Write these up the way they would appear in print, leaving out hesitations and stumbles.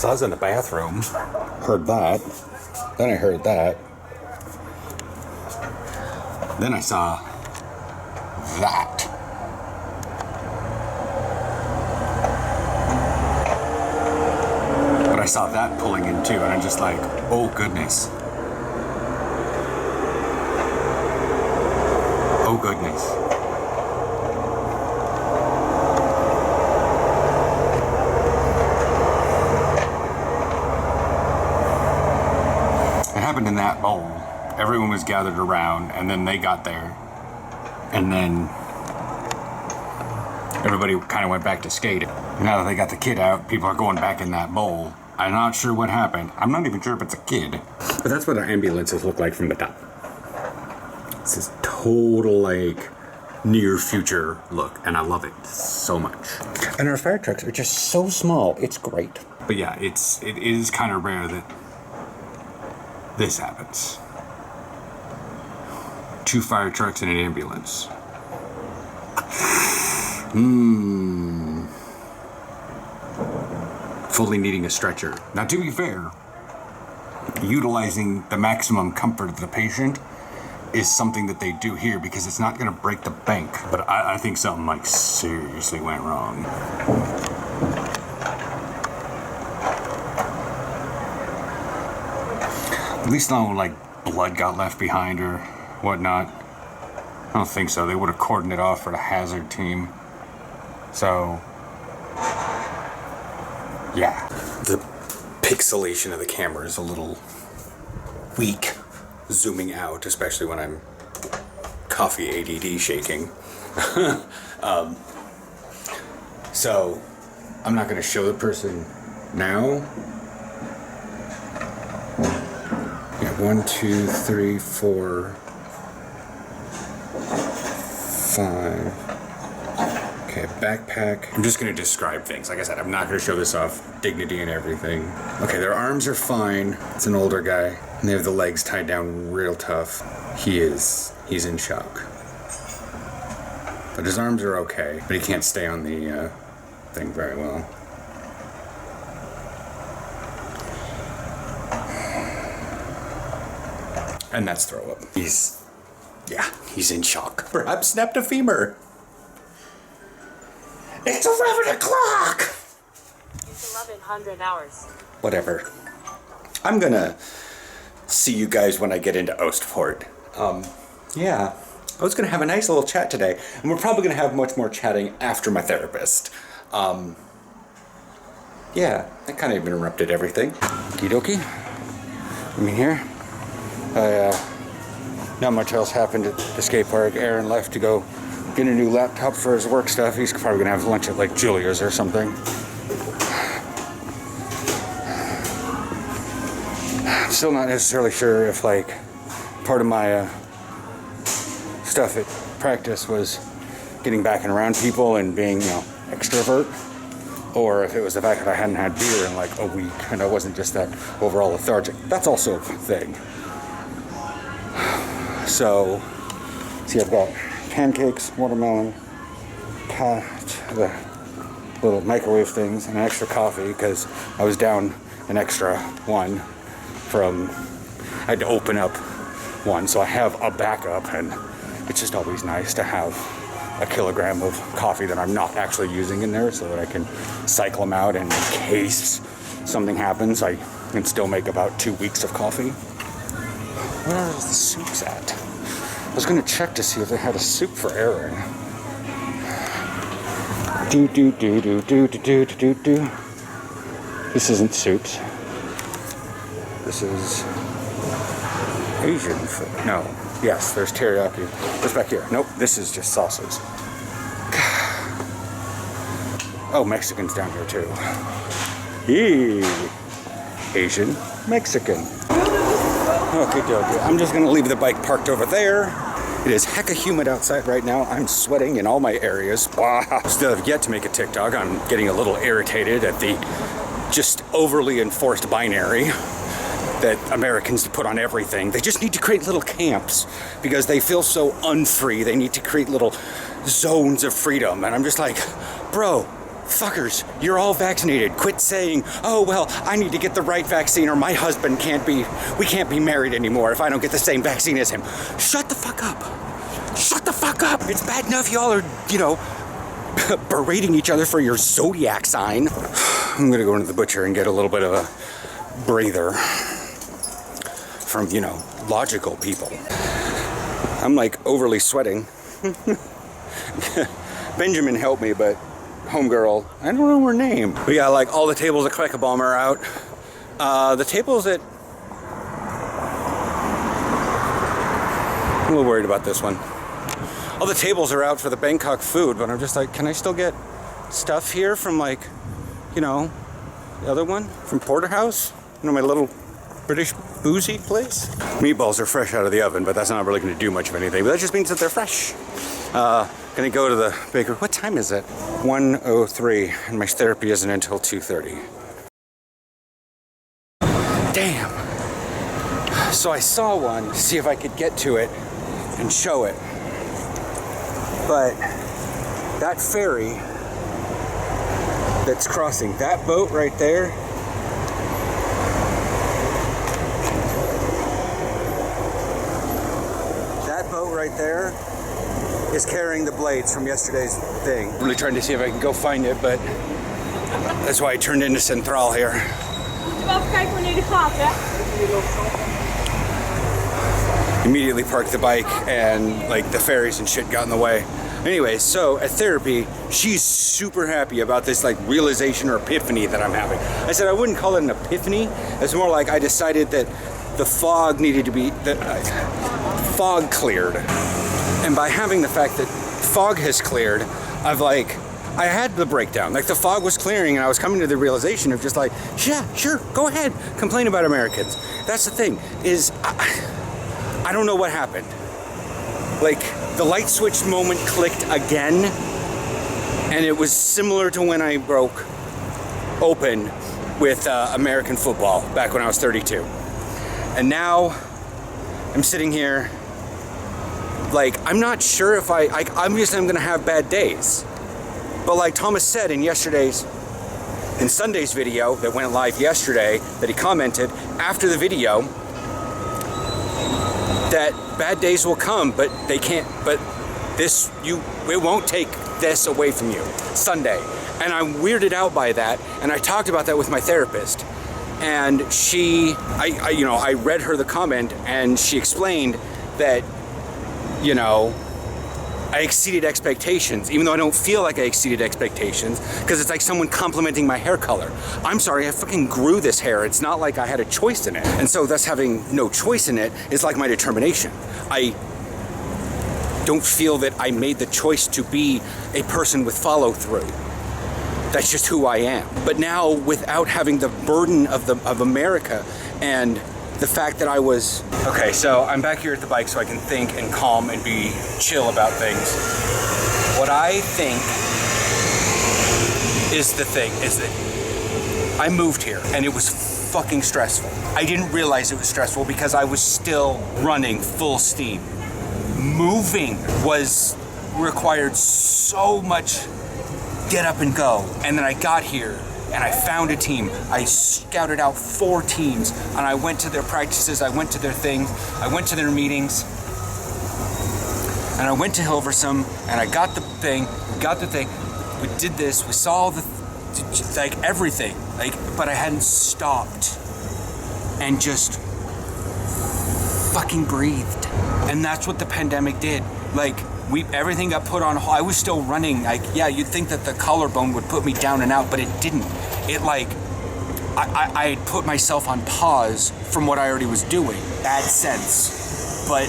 So I was in the bathroom, heard that, then I heard that, then I saw that. But I saw that pulling in too, and I'm just like, oh goodness. Oh goodness. It happened in that bowl. Everyone was gathered around, and then they got there, and then everybody kind of went back to skating. Now that they got the kid out, people are going back in that bowl. I'm not sure what happened. I'm not even sure if it's a kid. But that's what our ambulances look like from the top. It's this total, like, near future look, and I love it so much. And our fire trucks are just so small. It's great. But yeah, it is kind of rare that this happens. 2 fire trucks and an ambulance. Fully needing a stretcher. Now, to be fair, utilizing the maximum comfort of the patient is something that they do here because it's not going to break the bank. But I think something like seriously went wrong. At least no like blood got left behind or whatnot. I don't think so. They would have cordoned it off for the hazard team. So yeah, the pixelation of the camera is a little weak zooming out, especially when I'm coffee ADD shaking. So I'm not going to show the person now. Yeah, 1, 2, 3, 4, 5. Okay, backpack. I'm just going to describe things. Like I said, I'm not going to show this off. Dignity and everything. Okay, their arms are fine. It's an older guy. And they have the legs tied down real tough. He's in shock. But his arms are okay. But he can't stay on the thing very well. And that's throw up. He's in shock. Perhaps snapped a femur. It's 11 o'clock! It's 1100 hours. Whatever. I'm gonna see you guys when I get into Ostport. Yeah. I was gonna have a nice little chat today, and we're probably gonna have much more chatting after my therapist. Yeah, that kind of interrupted everything. Okie dokie. I'm in here. Not much else happened at the skate park. Aaron left to go get a new laptop for his work stuff. He's probably gonna have lunch at like Julia's or something. I'm still not necessarily sure if like part of my stuff at practice was getting back and around people and being, extrovert, or if it was the fact that I hadn't had beer in like a week and I wasn't just that overall lethargic. That's also a thing. So, see, I've got pancakes, watermelon, the little microwave things, and an extra coffee because I was down an extra one from, I had to open up one, so I have a backup, and it's just always nice to have a kilogram of coffee that I'm not actually using in there so that I can cycle them out, and in case something happens, I can still make about 2 weeks of coffee. Where are the soups at? I was going to check to see if they had a soup for Aaron. This isn't soups. This is Asian food. No. Yes, there's teriyaki. What's back here? Nope, this is just salsas. Oh, Mexican's down here too. Eee. Asian, Mexican. Okay, dokie. I'm just gonna leave the bike parked over there. It is hecka humid outside right now. I'm sweating in all my areas. Wow. Still have yet to make a TikTok. I'm getting a little irritated at the just overly enforced binary that Americans put on everything. They just need to create little camps because they feel so unfree. They need to create little zones of freedom. And I'm just like, bro, fuckers, you're all vaccinated. Quit saying, oh, well, I need to get the right vaccine or my husband we can't be married anymore if I don't get the same vaccine as him. Shut the fuck up. Shut the fuck up. It's bad enough y'all are, berating each other for your zodiac sign. I'm gonna go into the butcher and get a little bit of a breather from, logical people. I'm like overly sweating. Benjamin helped me, but homegirl, I don't know her name. We got like all the tables at Queckebaum are out. The tables at... I'm a little worried about this one. All the tables are out for the Bangkok food, but I'm just like, can I still get stuff here from like, the other one? From Porterhouse? My little British boozy place? Meatballs are fresh out of the oven, but that's not really gonna do much of anything. But that just means that they're fresh. Gonna go to the bakery. What time is it? 1:03, and my therapy isn't until 2:30. Damn. So I saw one to see if I could get to it and show it. But that ferry that's crossing, that boat right there, is carrying the blades from yesterday's thing. I'm really trying to see if I can go find it, but that's why I turned into Central here. Immediately parked the bike and like the ferries and shit got in the way. Anyway, so at therapy, she's super happy about this like realization or epiphany that I'm having. I said I wouldn't call it an epiphany. It's more like I decided that the fog needed to be, fog cleared. And by having the fact that fog has cleared, I had the breakdown. Like the fog was clearing and I was coming to the realization of just like, yeah, sure, go ahead, complain about Americans. That's the thing, is I don't know what happened. Like the light switch moment clicked again, and it was similar to when I broke open with American football back when I was 32. And now I'm sitting here like, I'm not sure if obviously I'm gonna have bad days. But like Thomas said in Sunday's video that went live yesterday, that he commented after the video, that bad days will come, but they can't, it won't take this away from you, Sunday. And I'm weirded out by that, and I talked about that with my therapist. And I read her the comment, and she explained that, I exceeded expectations, even though I don't feel like I exceeded expectations, because it's like someone complimenting my hair color. I'm sorry, I fucking grew this hair. It's not like I had a choice in it. And so thus having no choice in it is like my determination. I don't feel that I made the choice to be a person with follow through. That's just who I am. But now, without having the burden of America and the fact that I was... Okay, so I'm back here at the bike so I can think and calm and be chill about things. What I think is that I moved here and it was fucking stressful. I didn't realize it was stressful because I was still running full steam. Moving required so much get up and go. And then I got here and I found a team. I scouted out 4 teams, and I went to their practices, I went to their things, I went to their meetings, and I went to Hilversum, and I got the thing, we did this, we saw everything, but I hadn't stopped and just fucking breathed. And that's what the pandemic did. Everything got put on hold. I was still running. You'd think that the collarbone would put me down and out, but it didn't. I had put myself on pause from what I already was doing. Bad sense. But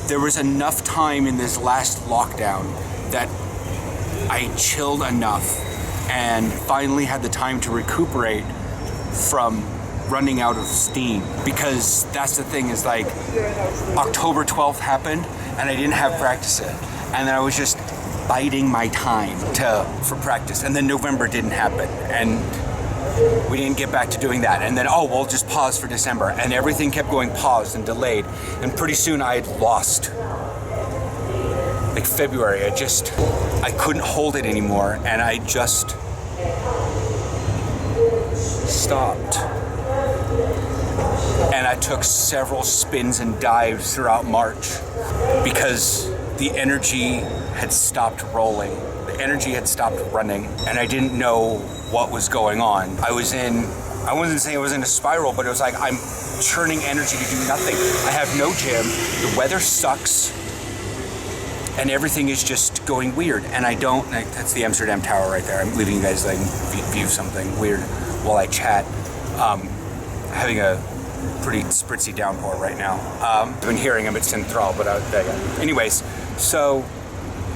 there was enough time in this last lockdown that I chilled enough and finally had the time to recuperate from running out of steam. Because that's the thing, is October 12th happened and I didn't have practice in. And then I was just biding my time for practice. And then November didn't happen. And we didn't get back to doing that. And then, we'll just pause for December. And everything kept going paused and delayed. And pretty soon I had lost like February. I couldn't hold it anymore, and I just stopped. And I took several spins and dives throughout March because the energy had stopped rolling. The energy had stopped running, and I didn't know what was going on. I wasn't saying I was in a spiral, but it was like I'm churning energy to do nothing. I have no gym, the weather sucks, and everything is just going weird. And that's the Amsterdam Tower right there. I'm leaving you guys view something weird while I chat. Having a pretty spritzy downpour right now. I've been hearing him, it's in thrall, but anyways, so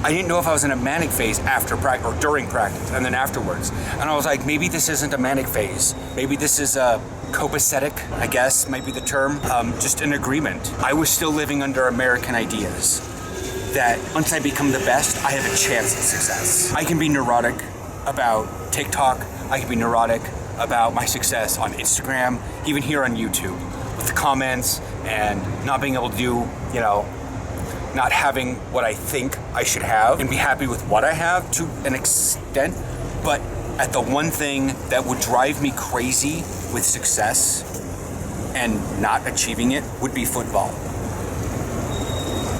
I didn't know if I was in a manic phase after practice or during practice and then afterwards. And I was like, maybe this isn't a manic phase. Maybe this is a copacetic, I guess might be the term, just an agreement. I was still living under American ideas that once I become the best, I have a chance at success. I can be neurotic about TikTok. I can be neurotic about my success on Instagram, even here on YouTube, with the comments and not being able to do, not having what I think I should have, and be happy with what I have to an extent. But at the one thing that would drive me crazy with success and not achieving it would be football.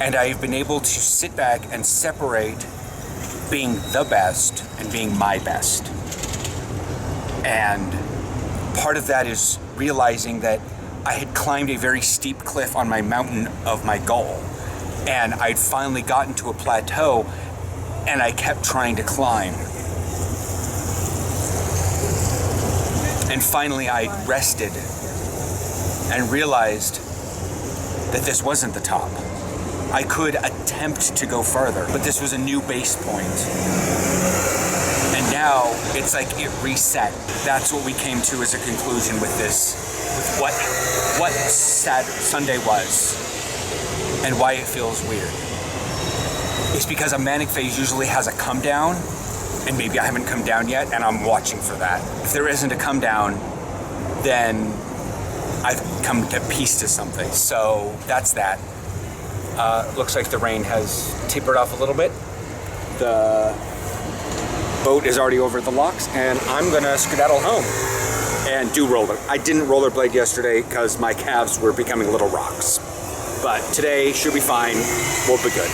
And I've been able to sit back and separate being the best and being my best. And part of that is realizing that I had climbed a very steep cliff on my mountain of my goal. And I'd finally gotten to a plateau, and I kept trying to climb. And finally I rested and realized that this wasn't the top. I could attempt to go farther, but this was a new base point. And now it's like it reset. That's what we came to as a conclusion with this, with what Sunday was and why it feels weird. It's because a manic phase usually has a come down, and maybe I haven't come down yet, and I'm watching for that. If there isn't a come down, then I've come to peace to something. So that's that. Looks like the rain has tapered off a little bit. The boat is already over the locks, and I'm gonna skedaddle home and do roller. I didn't rollerblade yesterday because my calves were becoming little rocks. But today should be fine. We'll be good.